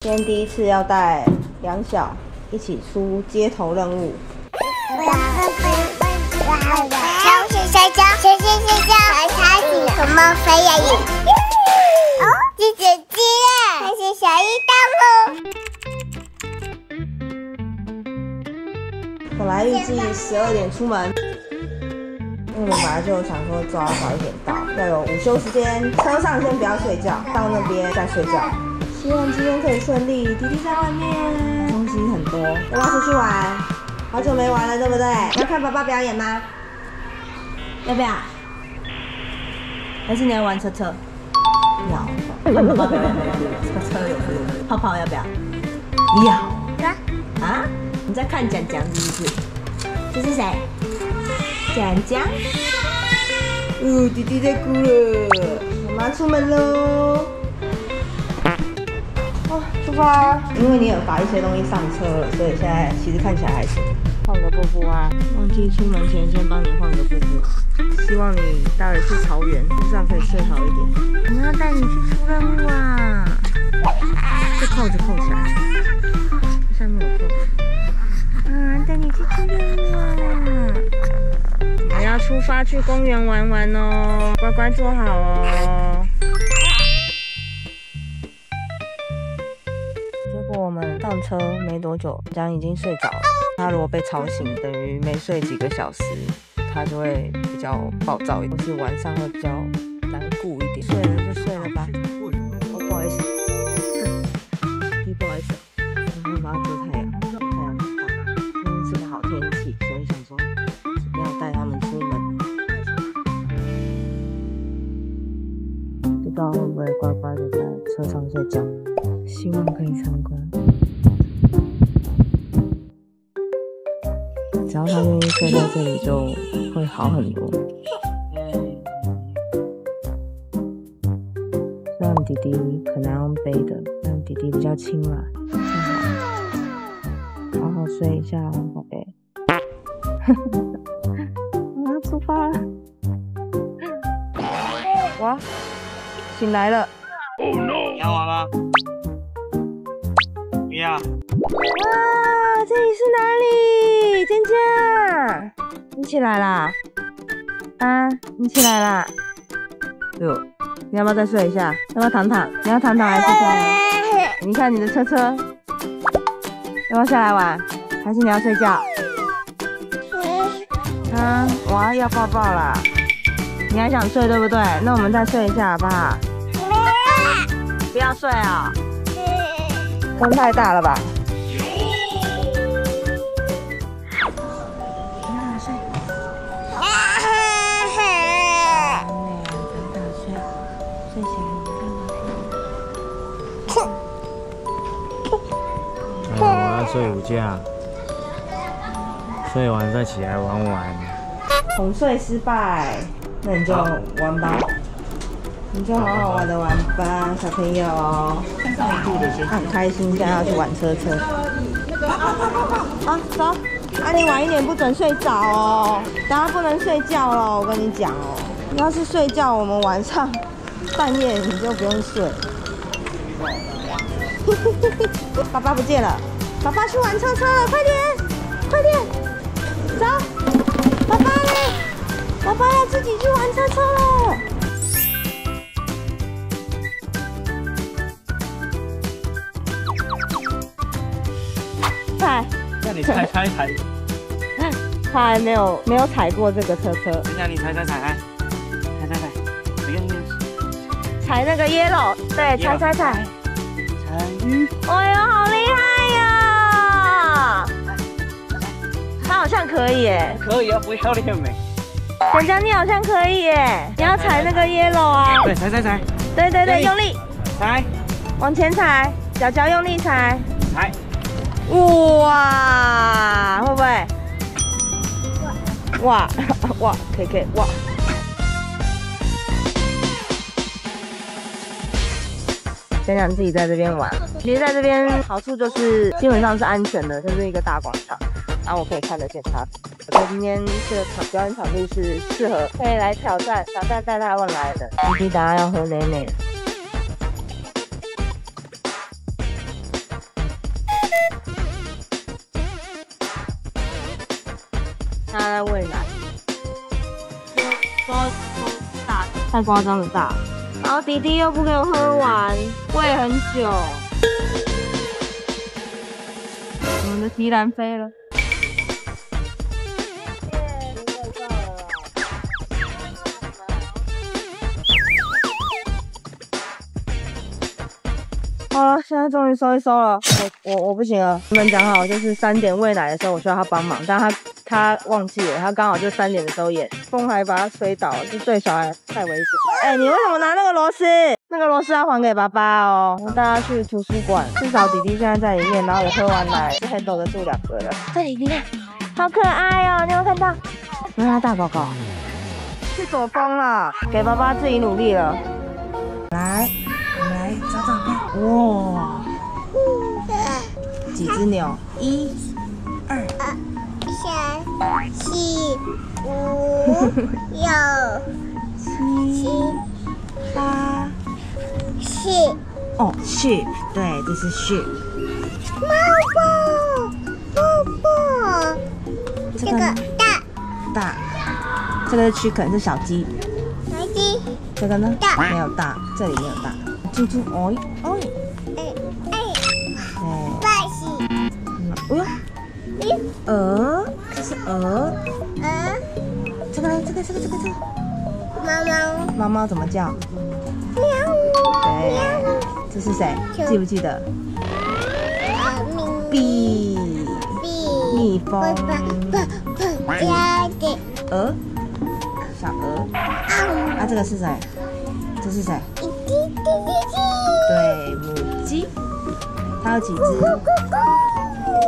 今天第一次要带两小一起出街头任务。什么飞呀你？哦，是姐姐，还是小一动物？本来预计12点出门，因为我们本来就想说抓早一点到，要有午休时间，车上先不要睡觉，到那边再睡觉。希望今天可以顺利。弟弟在外面，东西很多，要不要出去玩？好久没玩了，对不对？要看爸爸表演吗？要不要？还是你要玩车车？要。看爸爸表演，车车有泡泡要不要？要。啊？你在看蒋蒋是不是？这是谁？蒋蒋。哦，弟弟在哭了。妈妈出门喽。哦，出发！因为你有把一些东西上车了，所以现在其实看起来还行。换个布布啊！忘记出门前先帮你换个布布。希望你待会去桃园路上可以睡好一点。我们要带你去出任务啊！这扣子扣起来，这下面有扣子。带你去出任务啊！我们要出发去公园玩玩哦，乖乖坐好哦。结果我们上车没多久，蒋已经睡着了。他如果被吵醒，等于没睡几个小时，他就会比较暴躁一点，或是晚上会比较难顾一点。睡了就睡了吧。哦，不好意思，不好意思，我们把它遮太阳，太阳很大。今天是个好天气，所以想说不要带他们出门。不知道会不会乖乖的在车上睡觉，希望可以成功。只要他愿意睡在这里，就会好很多。虽然弟弟可能要用背的，但弟弟比较轻啦，好好睡一下哦，宝贝。我要出发了！哇，醒来了。Oh no！ 你要玩吗？不要。哇，这里是哪里？芊芊，你起来啦！啊，你起来啦！哟，你要不要再睡一下？要不要躺躺？你要躺躺还是睡？你看你的车车，要不要下来玩？还是你要睡觉？啊，哇，要抱抱啦！你还想睡对不对？那我们再睡一下好不好？不要睡啊！风太大了吧？我要睡午觉，睡完再起来玩玩。哄睡失败，那你就玩吧，你就好好玩的玩吧，小朋友。他很开心，现在要去玩车车。啊，走！啊，你晚一点不准睡着哦，等下不能睡觉了，我跟你讲哦。你要是睡觉，我们晚上半夜你就不用睡。爸爸不见了，爸爸去玩车车了，快点，快点，走！爸爸嘞，爸爸要自己去玩车车了。踩，那你踩，他还没有踩过这个车车。等下你踩，踩，踩那个 yellow， 对，踩。踩鱼。哎呦，好厉害呀！他好像可以耶。可以啊，不要脸没？芊芊，你好像可以耶！你要踩那个 yellow 啊？对，踩。对，用力，踩，往前踩，脚用力踩。踩。哇，会不会？哇，可以，哇！芊芊自己在这边玩，其实在这边好处就是基本上是安全的，就是一个大广场，然后我可以看得见他。我觉得今天这个表演场地是适合可以来挑战带他们来的。弟弟等下要喝奶奶。他在喂奶，大，太夸张的大。然后弟弟又不给我喝完，喂很久。我们的提篮飞了。好了，现在终于收一收了。我不行了。你们讲好，就是3点喂奶的时候，我需要他帮忙，但他忘记了，他刚好就3点的时候演，风还把他吹倒了，这对小孩太危险。哎、你为什么拿那个螺丝？那个螺丝要还给爸爸哦。我带他去图书馆，至少弟弟现在在里面，然后也喝完奶，是很守得住2个了。这里面好可爱哦，你有看到？你看他大宝宝去躲风了，给爸爸自己努力了。来，我们来找找看。哇，几只牛？1、2、3、4、5、6、7、8。 10。哦 ，sheep， 对，这是 sheep。抱抱，这个大，这个是 chicken， 是小鸡。小鸡，这个呢？大没有大，这里没有大。猪，哦，外星，哎呦，鹅，这是鹅。这个呢？这个。猫猫怎么叫？对，这是谁？记不记得？蜜蜂。鹅，小鹅。啊，这个是谁？这是谁？对，母鸡。它有几只？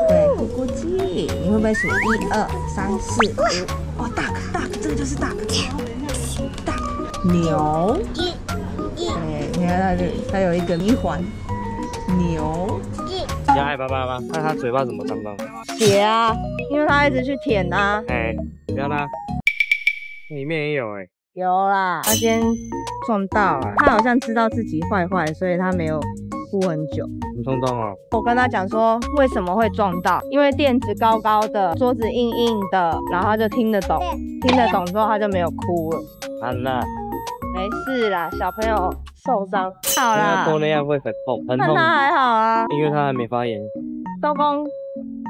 对，咕咕鸡。你会不会数1、2、3、4、5？哦，大，这个就是大。牛。对，你看它有一个鼻环。牛。你要害爸爸吗？看他嘴巴怎么脏脏。血啊，因为它一直去舔啊。哎，不要啦，里面也有哎。有啦，他今天撞到了，他好像知道自己坏，所以他没有哭很久。你冲撞哦。我跟他讲说为什么会撞到，因为垫子高高的，桌子硬硬的，然后他就听得懂之后他就没有哭了。好啦，没事啦，小朋友受伤好啦。多那样会很痛，很痛。那他还好啊，因为他还没发炎。收工，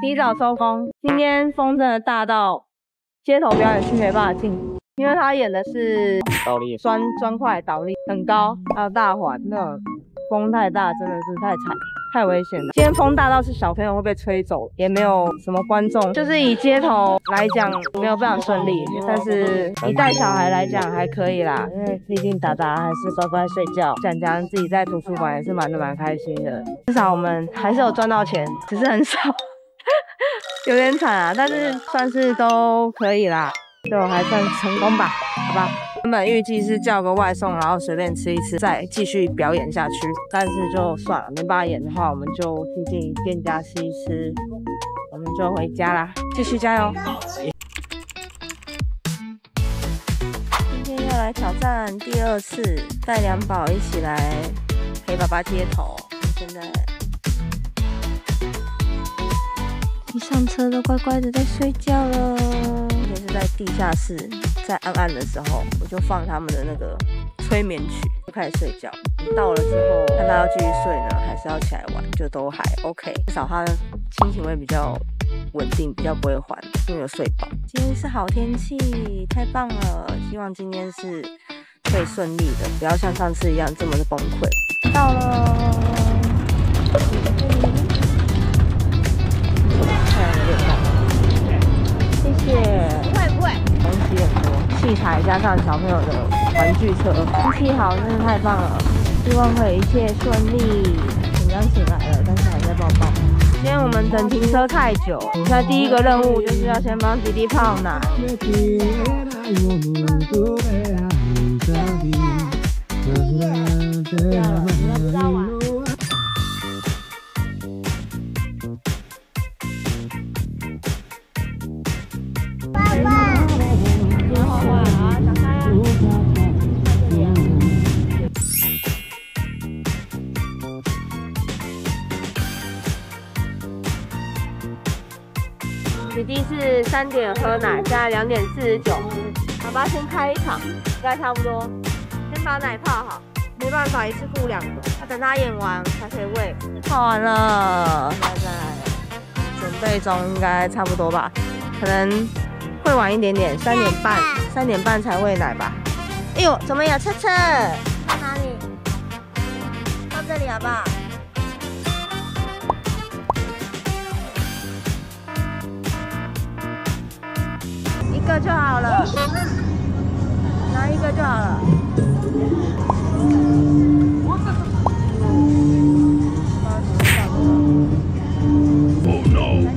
提早收工。今天风真的大到街头表演区没办法进。因为他演的是倒立砖块倒立，很高，还有大环，那风太大，真的是太惨，太危险了。今天风大到是小朋友会被吹走，也没有什么观众，就是以街头来讲没有非常顺利，但是以带小孩来讲还可以啦，因为毕竟达达还是乖乖睡觉，讲自己在图书馆也是玩得蛮开心的，至少我们还是有赚到钱，只是很少，有点惨啊，但是算是都可以啦。就还算成功吧，好吧。原本预计是叫个外送，然后随便吃一吃，再继续表演下去。但是就算了，没办法演的话，我们就去进店家吃一吃，我们就回家啦，继续加油。今天要来挑战第2次，带2宝一起来陪爸爸接头。现在一上车都乖乖的在睡觉了。也是在地下室，在暗的时候，我就放他们的那个催眠曲，就开始睡觉。到了之后，看他要继续睡呢，还是要起来玩，就都还 OK。至少他心情会比较稳定，比较不会缓，因为有睡饱。今天是好天气，太棒了！希望今天是可以顺利的，不要像上次一样这么的崩溃。到了。谢谢。不会，东西很多，器材加上小朋友的玩具车，天气好真的太棒了，希望可以一切顺利。紧张起来了，但是还在抱抱。今天我们等停车太久，那第一个任务就是要先帮弟弟泡奶。弟弟是3点喝奶，现在2点49。爸爸先开一场，应该差不多。先把奶泡好，没办法一次顾2个，要等他演完才可以喂。泡完了，现在准备中，应该差不多吧？可能会晚一点点，3点半才喂奶吧。哎呦，怎么有车车？到哪里？到这里好不好？一个就好了，拿一个就好了。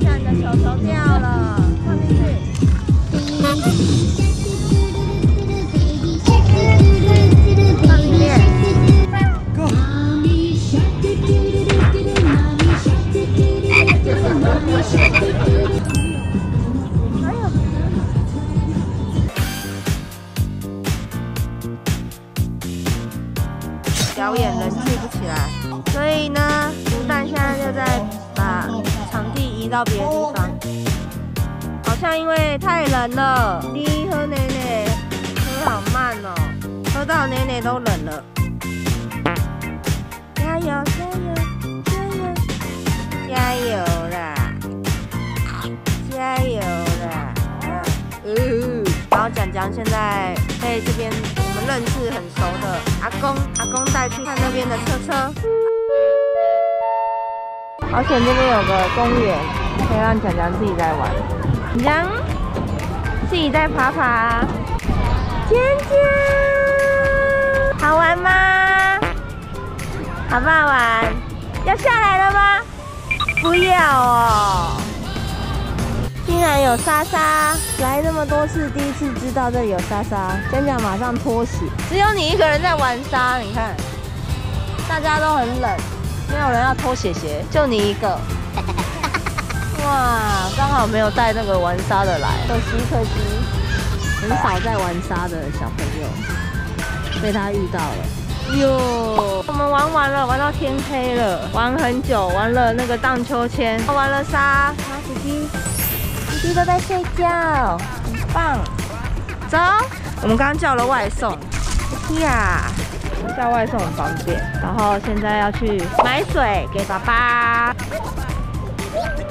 想想你的手手掉了，放进去。放里面。Go。表演人气不起来，所以呢，吴蛋现在就在把场地移到别的地方。好像因为太冷了，你喝奶奶喝好慢哦，喝到奶奶都冷了。加油加油加油加油啦！加油啦！然后蒋蒋现在被这边我们认识很熟的阿公带去看那边的车车。而且这边有个公园，可以让蒋蒋自己在玩。蒋蒋自己在爬爬。蒋蒋，好玩吗？好不好玩？要下来了吗？不要哦。竟然有莎莎，来那么多次，第一次知道这里有莎莎。蒋蒋马上脱鞋，只有你一个人在玩沙，你看，大家都很冷，没有人要脱鞋，就你一个。哇，刚好没有带那个玩沙的来，可惜，很少在玩沙的小朋友，被他遇到了。哟，我们玩完了，玩到天黑了，玩很久，玩了那个荡秋千，玩了沙，然后弟弟都在睡觉，很棒。走，我们刚刚叫了外送，呀，叫外送很方便。然后现在要去买水给爸爸，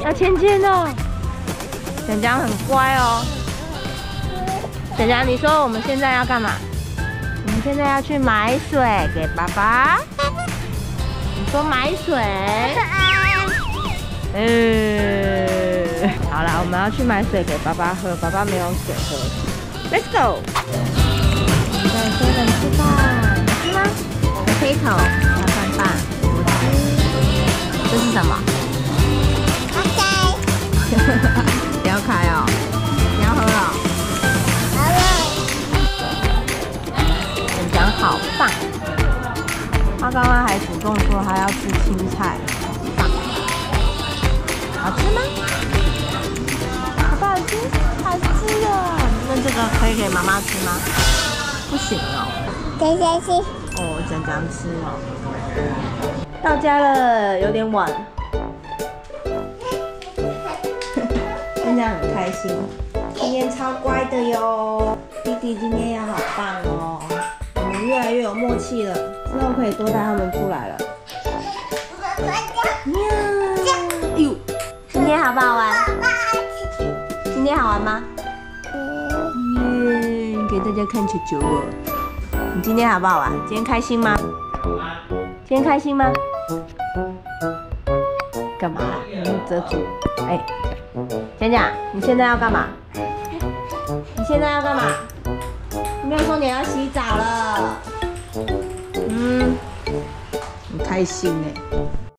要芊芊哦。蒋蒋很乖哦。蒋蒋，你说我们现在要干嘛？我们现在要去买水给爸爸。你说买水？好啦，我们要去买水给爸爸喝，爸爸没有水喝。Let's go！ 在7-Eleven吃饭，吃吗？potato，小饭饭，我吃。这是什么？不要开哦，你要喝哦。蒋蒋好棒，他刚刚还主动说他要吃青菜，棒。好吃吗？好不好吃？好吃的。那这个可以给妈妈吃吗？不行哦。等下吃。哦，蒋蒋吃哦。到家了，有点晚。蒋蒋很开心，今天超乖的哟。弟弟今天也好棒哦，我们越来越有默契了，之后可以多带他们出来了。喵！哎呦！今天好不好玩？今天好玩吗？耶！给大家看球球哦。你今天好不好玩？今天开心吗？今天开心吗？干嘛？你遮住。哎，蒋蒋，你现在要干嘛？你现在要干嘛？你没有说你要洗澡了。很开心哎。